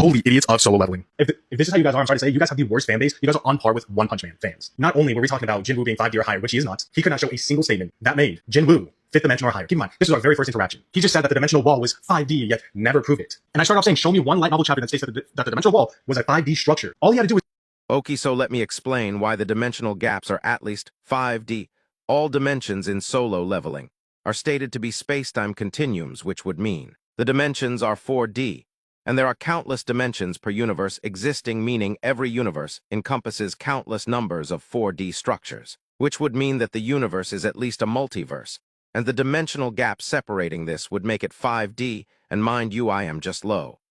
Holy idiots of solo leveling. If this is how you guys are, I'm sorry to say, you guys have the worst fan base. You guys are on par with One Punch Man fans. Not only were we talking about 𝗠𝘂 being 5D or higher, which he is not, he could not show a single statement that made 𝗠𝘂 fifth dimension or higher. Keep in mind, this was our very first interaction. He just said that the dimensional wall was 5D, yet never proved it. And I started off saying, show me one light novel chapter that states that the dimensional wall was a 5D structure. All he had to do was Okay, so let me explain why the dimensional gaps are at least 5D. All dimensions in solo leveling are stated to be space-time continuums, which would mean the dimensions are 4D, and there are countless dimensions per universe existing, meaning every universe encompasses countless numbers of 4D structures, which would mean that the universe is at least a multiverse, and the dimensional gap separating this would make it 5D, and mind you, I am just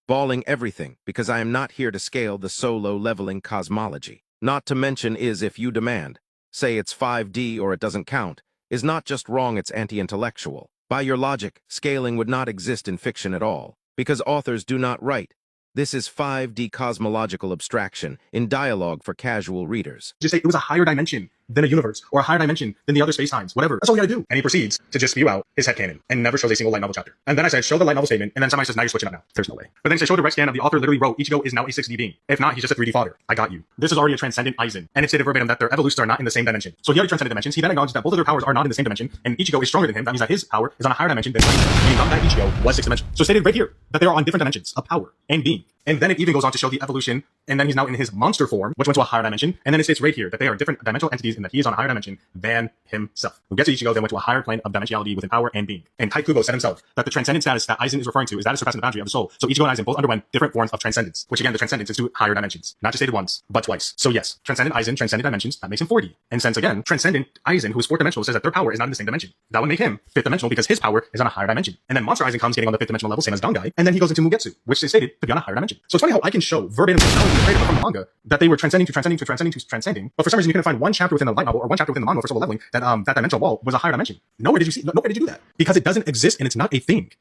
balling everything because I am not here to scale the solo leveling cosmology. Not to mention is if you demand, say it's 5D or it doesn't count, is not just wrong, it's anti-intellectual. By your logic, scaling would not exist in fiction at all, because authors do not write. This is 5D cosmological abstraction in dialogue for casual readers. just say it was a higher dimension than a universe, or a higher dimension than the other spacetimes, whatever. That's all you gotta do. And he proceeds to just spew out his headcanon and never shows a single light novel chapter. And then I said, show the light novel statement, and then somebody says, now you're switching up now. There's no way. But then he said, show the direct scan of the author literally wrote, 𝗂𝗂 is now a 6D being. If not, he's just a 3D fodder. I got you. This is already a transcendent Aizen. And it stated verbatim that their evolutions are not in the same dimension. So he already transcended dimensions. He then acknowledged that both of their powers are not in the same dimension, and 𝗂𝗂 is stronger than him. That means that his power is on a higher dimension than Aizen, meaning not that 𝗂𝗂 was 6th dimension. So stated right here that they are on different dimensions of power and being. And then it even goes on to show the evolution, and then he's now in his monster form, which went to a higher dimension. And then it states right here that they are different dimensional entities and that he is on a higher dimension than himself. 𝗂𝗂 then went to a higher plane of dimensionality within power and being. And 𝗂𝗂 said himself that the transcendent status that Aizen is referring to is that of surpassing the boundary of the soul. So 𝗂𝗂 and Aizen both underwent different forms of transcendence, which again, the transcendence is to higher dimensions. Not just stated once, but twice. So yes, transcendent Aizen, transcendent dimensions, that makes him 4D. And since again, transcendent Aizen, who is 4th dimensional, says that their power is not in the same dimension. That would make him 5th dimensional because his power is on a higher dimension. And then monster Aizen comes getting on the 5th dimensional level, same as 𝗠𝘂, and then he goes into 𝗠𝘂, which is stated to be on a higher dimension. So it's funny how I can show verbatim from the manga that they were transcending to transcending to transcending to transcending, but for some reason you couldn't find one chapter within the light novel or one chapter within the manga for solo leveling that that dimensional wall was a higher dimension. Nowhere did you do that because it doesn't exist and it's not a thing.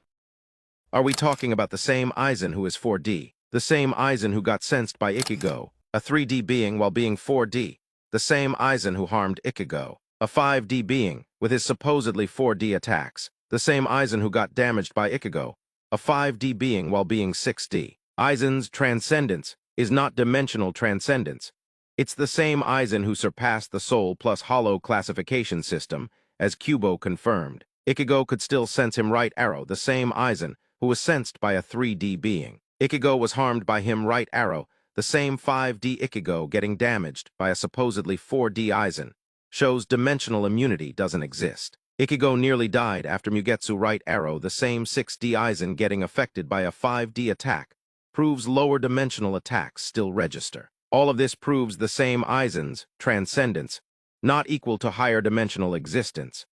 Are we talking about the same Aizen who is 4D? The same Aizen who got sensed by 𝗂𝗂, a 3D being while being 4D? The same Aizen who harmed 𝗂𝗂, a 5D being, with his supposedly 4D attacks? The same Aizen who got damaged by 𝗂𝗂, a 5D being while being 6D? Aizen's transcendence is not dimensional transcendence. It's the same Aizen who surpassed the soul plus hollow classification system, as 𝗂𝗂 confirmed. 𝗂𝗂 could still sense him right arrow, the same Aizen who was sensed by a 3D being. 𝗂𝗂 was harmed by him right arrow, the same 5D 𝗂𝗂 getting damaged by a supposedly 4D Aizen. Shows dimensional immunity doesn't exist. 𝗂𝗂 nearly died after 𝗠𝘂𝗄 right arrow, the same 6D Aizen getting affected by a 5D attack. Proves lower dimensional attacks still register. All of this proves the same Aizen's transcendence, not equal to higher dimensional existence.